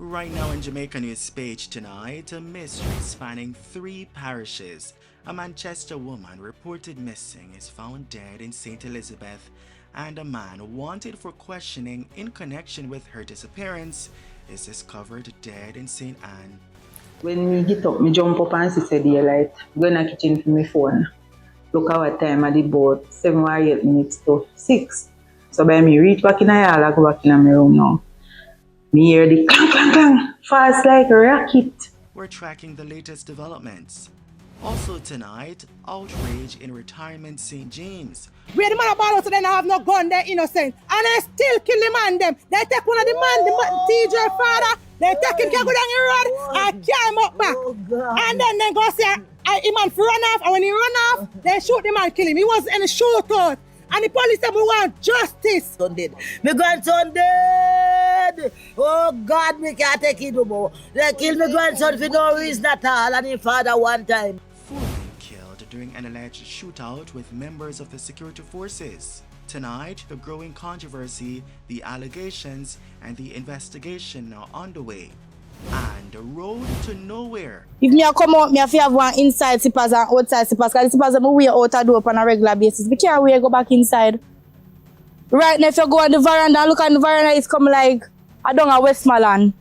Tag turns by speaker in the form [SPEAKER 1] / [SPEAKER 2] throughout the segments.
[SPEAKER 1] Right now in Jamaica News Page tonight, a mystery spanning 3 parishes. A Manchester woman reported missing is found dead in St. Elizabeth, and a man wanted for questioning in connection with her disappearance is discovered dead in St. Anne.
[SPEAKER 2] When me get up, me jump up and see say daylight. Go in the kitchen for my phone. Look at what time I did about 7 or 8 minutes to 6. So by me reach back in the yard, I go back in my room now. Me hear the clang clang clang, fast like a rocket.
[SPEAKER 1] We're tracking the latest developments. Also tonight, outrage in retirement St. James.
[SPEAKER 3] Where the man about us, then I have no gun, they're innocent. And they still kill the man them. They take one of the man, TJ father, they take him, can go down the road and carry him up back. And then they go say, the man run off, and when he run off, they shoot the man, kill him. He was in a shootout. And the police said, we want justice.
[SPEAKER 4] Dead. My grandson dead. Oh God, me can't take it no more. They killed my grandson for no reason at all, and his father one time.
[SPEAKER 1] 4 men killed during an alleged shootout with members of the security forces. Tonight, the growing controversy, the allegations, and the investigation are underway. And the road to nowhere.
[SPEAKER 5] If me a come out, me have to have one inside slippers and outside slippers. Because the slippers I wear out the door on a regular basis. We can't wear go back inside. Right now, if you go on the veranda and look at the veranda, it's come like I don't know Westmoreland.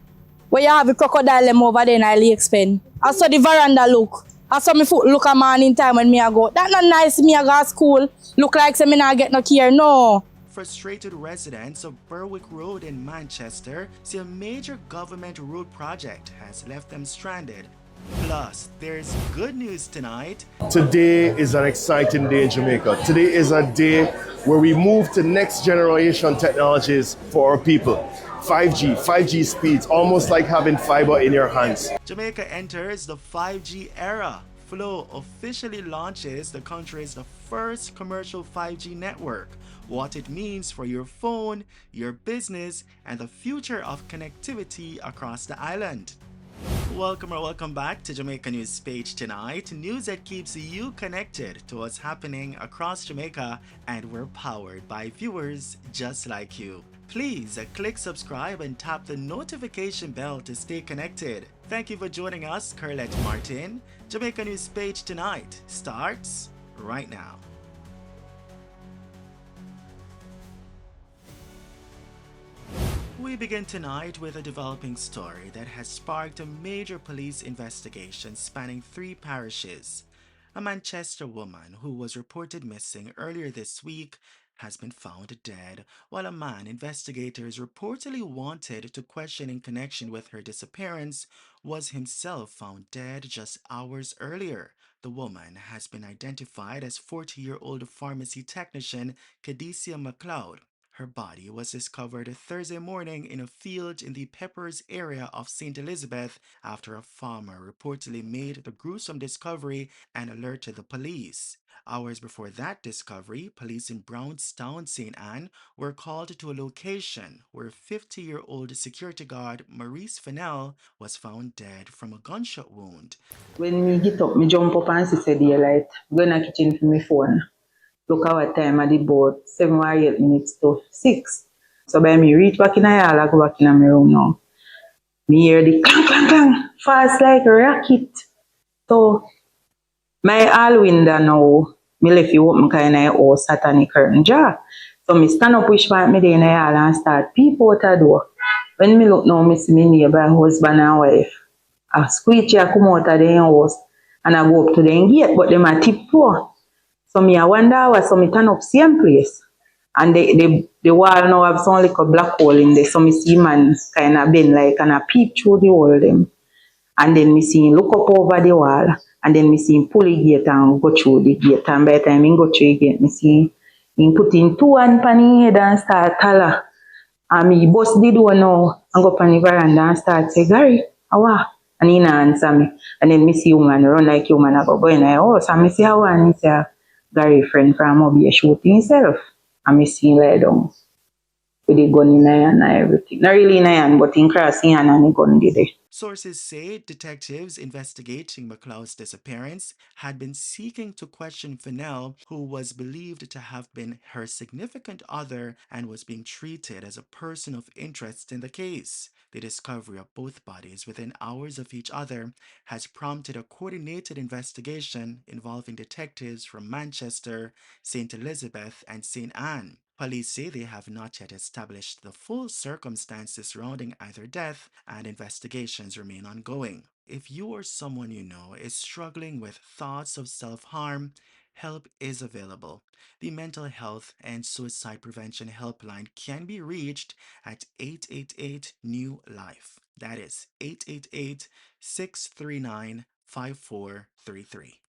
[SPEAKER 5] Where you have a crocodile them over there in a lake pen. I saw the veranda look. I saw my foot look a morning time when me a go. That not nice me a go to school. Look like say me not get no care, no.
[SPEAKER 1] Frustrated residents of Berwick Road in Manchester say a major government road project has left them stranded. Plus, there's good news tonight.
[SPEAKER 6] Today is an exciting day in Jamaica. Today is a day where we move to next generation technologies for our people. 5G speeds, almost like having fiber in your hands.
[SPEAKER 1] Jamaica enters the 5G era. Flow officially launches the country's first commercial 5G network. What it means for your phone, your business, and the future of connectivity across the island. Welcome back to Jamaica News Page tonight. News that keeps you connected to what's happening across Jamaica, and we're powered by viewers just like you. Please click subscribe and tap the notification bell to stay connected. Thank you for joining us, Curlette Martin. Jamaica News Page tonight starts right now. We begin tonight with a developing story that has sparked a major police investigation spanning 3 parishes. A Manchester woman who was reported missing earlier this week has been found dead, while a man investigators reportedly wanted to question in connection with her disappearance was himself found dead just hours earlier. The woman has been identified as 40-year-old pharmacy technician Cadecia McLeod. Her body was discovered Thursday morning in a field in the Peppers area of St. Elizabeth after a farmer reportedly made the gruesome discovery and alerted the police. Hours before that discovery, police in Brownstown, St. Anne, were called to a location where 50-year-old security guard Maurice Fennell was found dead from a gunshot wound.
[SPEAKER 2] When me get up, me jump up and see say daylight. Go in the kitchen for my phone. Look at what time I did about 7 or 8 minutes to 6. So by me reach back in the yard, I go back in my room now. Me hear the clang clang clang, fast like a rocket. So my all window now, me left you open kind of house satanic curtain jar. So me stand up wish part me day in the yard and start peep out the door. When me look now, me see me neighbor, husband and wife. A squeegee come out of the house and I go up to the gate, but them a tiptoe. So me I wonder why, so me turn up same place. And the wall now have some like a black hole in there. So me see man kind of bend like and I peep through the wall them. And then me see him look up over the wall. And then me see him pull the gate and go through the gate. And by the time he go through the gate, me see him put in 2 hands on his head and start holler. And me bust the door now and go up on the veranda and start say, Gary, how? And he not answer me. And then me see human run like human I go in the house. And me see how and he say, Gary friend from Mobile shooting himself. And me see him lie down with the gun in hand and everything. Not really in hand, but in crossing hand and the gun did it.
[SPEAKER 1] Sources say detectives investigating McLeod's disappearance had been seeking to question Fennell, who was believed to have been her significant other and was being treated as a person of interest in the case. The discovery of both bodies within hours of each other has prompted a coordinated investigation involving detectives from Manchester, St. Elizabeth, and St. Anne. Police say they have not yet established the full circumstances surrounding either death, and investigations remain ongoing. If you or someone you know is struggling with thoughts of self harm, help is available. The Mental Health and Suicide Prevention Helpline can be reached at 888 New Life. That is 888 639 5433.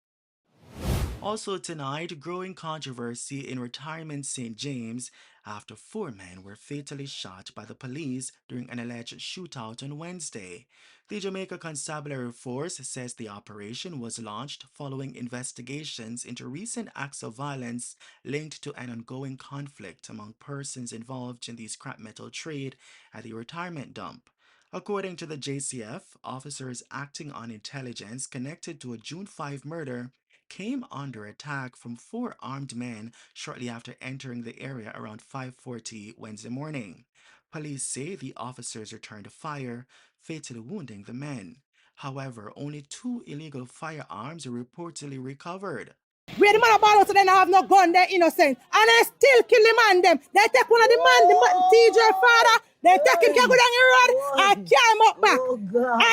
[SPEAKER 1] Also tonight, growing controversy in retirement St. James after four men were fatally shot by the police during an alleged shootout on Wednesday. The Jamaica Constabulary Force says the operation was launched following investigations into recent acts of violence linked to an ongoing conflict among persons involved in the scrap metal trade at the retirement dump. According to the JCF, officers acting on intelligence connected to a June 5 murder came under attack from four armed men shortly after entering the area around 5:40 Wednesday morning. Police say the officers returned fire, fatally wounding the men. However, only two illegal firearms were reportedly recovered.
[SPEAKER 3] Where the man about us, they don't have no gun, they're innocent. And they still kill the man them. They take one of the man, TJ father, they take him, can go down the road and carry him up back.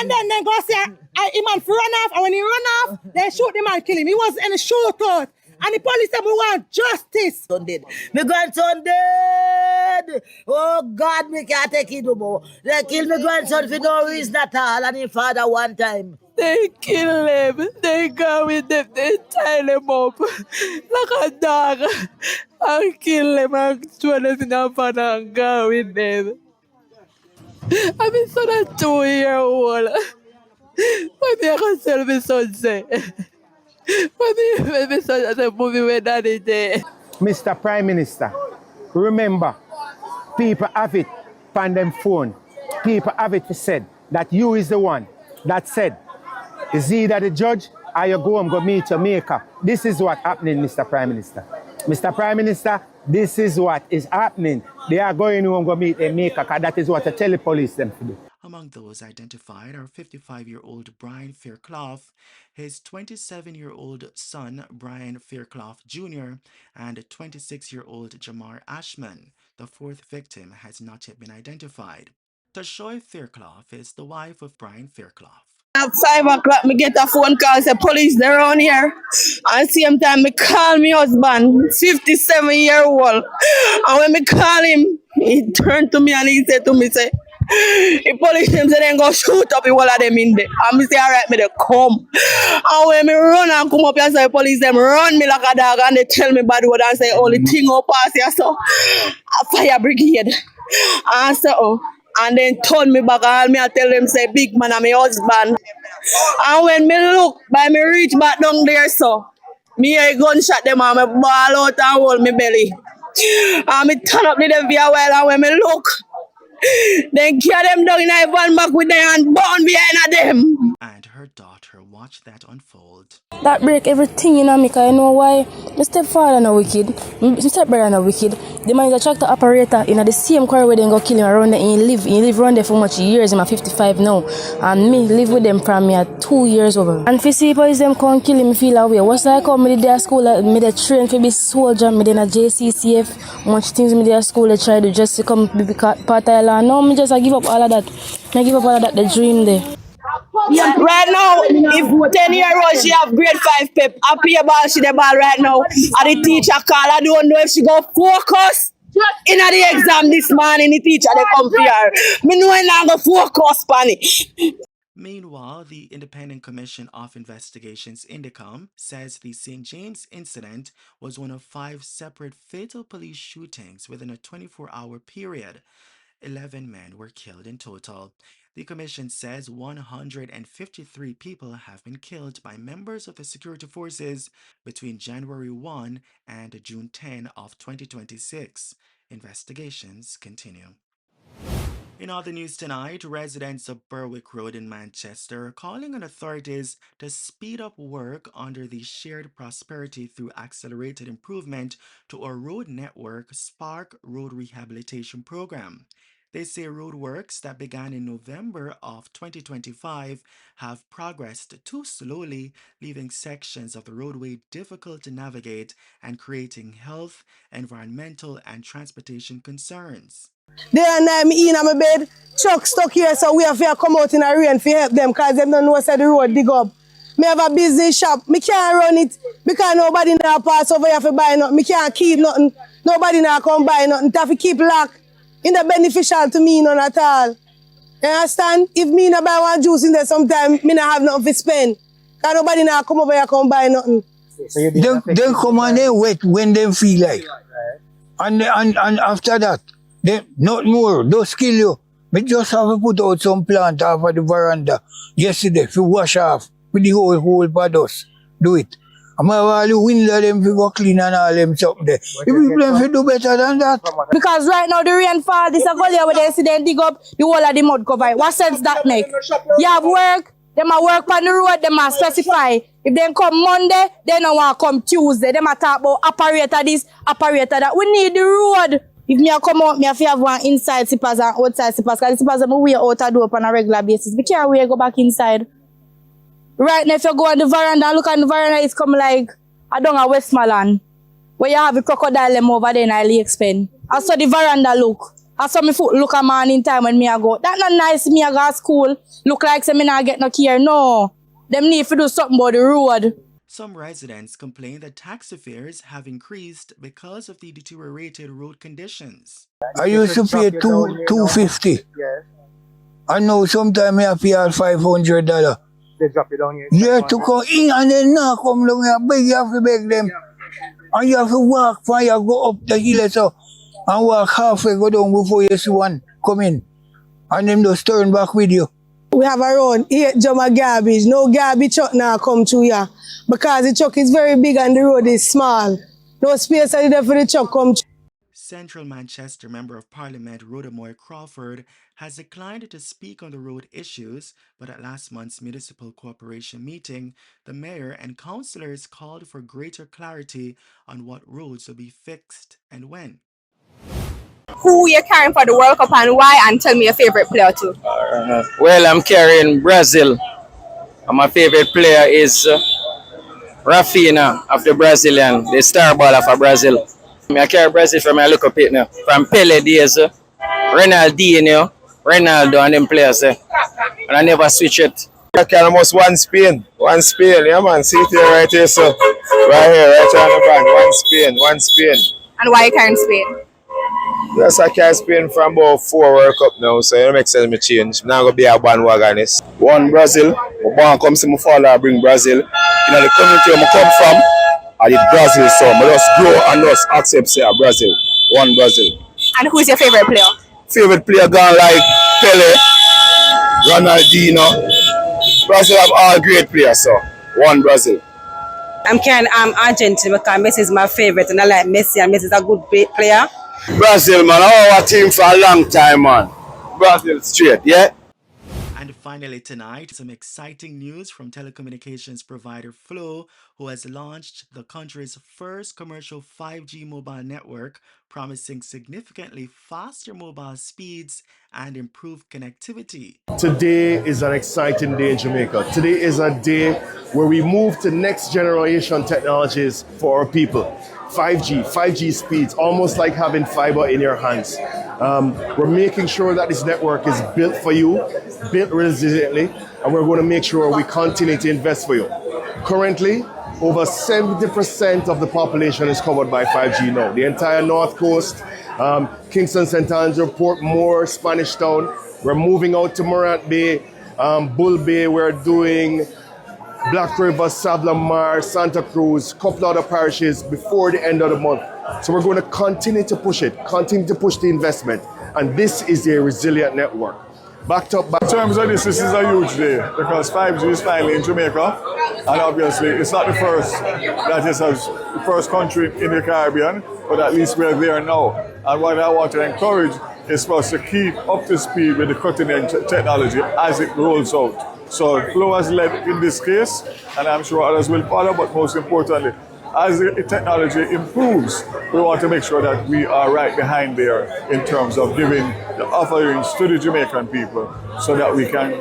[SPEAKER 3] And then they go say, he man run off, and when he run off, they shoot the man, kill him. He was in a shootout. And the police said, we want justice.
[SPEAKER 4] Son dead. My grandson dead. Oh God, me can't take it no more. They kill my grandson for no reason at all, and his father one time.
[SPEAKER 5] They kill them. They go with them. They tie them up like a dog and kill them and throw them in a pan and go with them. I'm a son of 2 year old. What me I can tell my son say? What me my son say movie where daddy there?
[SPEAKER 7] Mr. Prime Minister, remember, people have it on them phone. People have it said that you is the one that said, is either the judge or you go and go meet your maker. This is what happening, Mr. Prime Minister. Mr. Prime Minister, this is what is happening. They are going to go meet a maker because that is what I tell the police them to do.
[SPEAKER 1] Among those identified are 55-year-old Brian Fairclough, his 27-year-old son Brian Fairclough Jr., and 26-year-old Jamar Ashman. The fourth victim has not yet been identified. Tashoy Fairclough is the wife of Brian Fairclough.
[SPEAKER 5] At 5 o'clock, me get a phone call, say police they're around here. And same time, me call me husband, 57-year-old. And when me call him, he turned to me and he said to me, say, the police them say they go shoot up the whole of them in there. And me say, all right, me they come. And when me run and come up here, say the police them run me like a dog and they tell me bad word and say, oh, the thing up pass here, so a fire brigade. And so, and then turn me back and me I tell them say big man and my husband. And when me look by me reach back down there so me hear a gunshot them and me ball out and hold me belly. And me turn up the devil a while and when me look then carry them down in a van back with them and burn behind them.
[SPEAKER 1] And her daughter watched that unfold.
[SPEAKER 5] That break everything in me, cause you know why? My stepfather no wicked, my stepbrother no wicked. The man is a tractor operator in the same quarry where they go kill him around there. He live around there for much years. I'm 55 now, and me live with them from me at 2 years over. And for see boys them come kill him, feel away. What's like come me day at school, me dey train for be soldier, me then a JCCF. Much things me day at school they try to just to come be part of the law. Now me just I give up all of that. I give up all of that. The dream there. Right now, if 10-year-old she have grade 5 pep, I play ball, she the ball right now. And the teacher call, I don't know if she go focus in the exam this morning. The teacher they come here. Me know I not go focus on it.
[SPEAKER 1] Meanwhile, the Independent Commission of Investigations Indicom says the St. James incident was one of 5 separate fatal police shootings within a 24-hour period. 11 men were killed in total. The commission says 153 people have been killed by members of the security forces between January 1 and June 10 of 2026. Investigations continue. In other news tonight, residents of Berwick Road in Manchester are calling on authorities to speed up work under the Shared Prosperity through Accelerated Improvement to a Road Network Spark Road Rehabilitation Program. They say roadworks that began in November of 2025 have progressed too slowly, leaving sections of the roadway difficult to navigate and creating health, environmental, and transportation concerns.
[SPEAKER 3] Day and night, me in my bed, truck stuck here, so we have to come out in the rain to help them because them don't know where the road dig up. Me have a business shop, me can't run it because nobody now pass over here to buy nothing. Me can't keep nothing, nobody now come buy nothing. Have to keep lock. It's not beneficial to me none at all. You understand? If me not buy one juice in there sometime, me not have nothing to spend. Because nobody now come over here come buy nothing.
[SPEAKER 8] They come and they wait when they feel like. And after that, they not more, don't kill you. We just have to put out some plant off of the veranda yesterday to wash off with the whole paddles. Do it. I'm going to window them to go clean and all them something there. If people have do better than that.
[SPEAKER 5] Because right now the rainfall, this is a gully where they see them dig up the whole of the mud cover. What sense that make? You have work, them a work on the road, them a specify. If they come Monday, they don't want to come Tuesday. Them a talk about operator this, operator that. We need the road. If me a come out, me have to have one inside slippers and outside slippers. Because the slippers them wear out the door on a regular basis. We can't wear go back inside. Right now, if you go on the veranda and look at the veranda, it's come like I don't know Westmoreland, where you have a crocodile them over there in Lake Spen. I saw the veranda look. I saw me foot look a morning time when me a go. That not nice. Me a go to school. Look like say me not get no care. No, them need to do something about the road.
[SPEAKER 1] Some residents complain that taxi fares have increased because of the deteriorated road conditions.
[SPEAKER 8] I used to pay $250. I know sometimes I have to pay $500.
[SPEAKER 7] They drop it down here.
[SPEAKER 8] Yeah, to come in and then now come down here, beg you have to beg them. And you have to walk from you go up the hill so and walk halfway go down before you see one come in. And them just turn back with you.
[SPEAKER 3] We have around 8 drum of garbage. No garbage truck now come through here. Because the truck is very big and the road is small. No space there for the truck come through.
[SPEAKER 1] Central Manchester Member of Parliament Rhodamoy Crawford has declined to speak on the road issues, but at last month's Municipal Corporation meeting, the mayor and councillors called for greater clarity on what roads will be fixed and when.
[SPEAKER 9] Who you're carrying for the World Cup and why, and tell me your favorite player too.
[SPEAKER 10] Well, I'm carrying Brazil, and my favorite player is Rafinha of the Brazilian, the star baller for Brazil. I carry Brazil from my look up it now. From Pele days, Ronaldinho, Ronaldo and them players. And I never switch it.
[SPEAKER 6] I carry almost one Spain, yeah man, see it here right here, so right here, right on the band, one Spain.
[SPEAKER 9] And why you carrying Spain?
[SPEAKER 6] Yes, I carry Spain from about 4 World Cup now, so it makes sense me change. I'm not going to be a bandwagonist. One Brazil, my born come see my father bring Brazil. You know the community where I come from, I did Brazil, so I just grow and just accept say Brazil. One Brazil.
[SPEAKER 9] And who's your favorite player?
[SPEAKER 6] Favorite player gone like Pele, Ronaldinho. Brazil have all great players, so one Brazil.
[SPEAKER 11] I'm carrying Argentina because Messi is my favorite and I like Messi and Messi is a good player.
[SPEAKER 6] Brazil, man, our team for a long time, man. Brazil straight, yeah?
[SPEAKER 1] And finally tonight, some exciting news from telecommunications provider Flow, who has launched the country's first commercial 5G mobile network, promising significantly faster mobile speeds and improved connectivity. Today is an exciting day in Jamaica. Today is a day where we move to next generation technologies for our people. 5G speeds, almost like having fiber in your hands. We're making sure that this network is built for you, built resiliently, and we're going to make sure we continue to invest for you. Currently, over 70% of the population is covered by 5G now. The entire North Coast, Kingston, St. Andrew, Portmore, Spanish Town. We're moving out to Morant Bay, Bull Bay. We're doing Black River, Savlamar, Santa Cruz, couple other parishes before the end of the month. So we're going to continue to push it, continue to push the investment. And this is a resilient network. Backed up by...
[SPEAKER 12] In terms of this is a huge day because 5G is finally in Jamaica. And obviously it's not the first, that is the first country in the Caribbean, but at least we're there now. And what I want to encourage is for us to keep up to speed with the cutting edge technology as it rolls out. So Flow has led in this case, and I'm sure others will follow, but most importantly, as the technology improves, we want to make sure that we are right behind there in terms of giving the offerings to the Jamaican people so that we can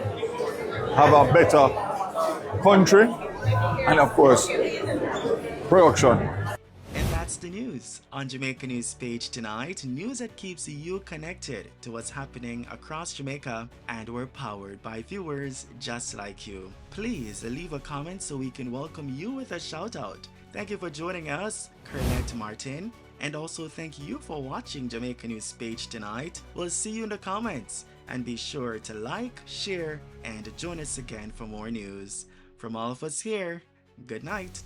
[SPEAKER 12] have a better country and, of course, production.
[SPEAKER 1] And that's the news on Jamaica News Page tonight. News that keeps you connected to what's happening across Jamaica, and we're powered by viewers just like you. Please leave a comment so we can welcome you with a shout out. Thank you for joining us, Kernet Martin, and also thank you for watching Jamaica News Page tonight. We'll see you in the comments, and be sure to like, share, and join us again for more news. From all of us here, good night.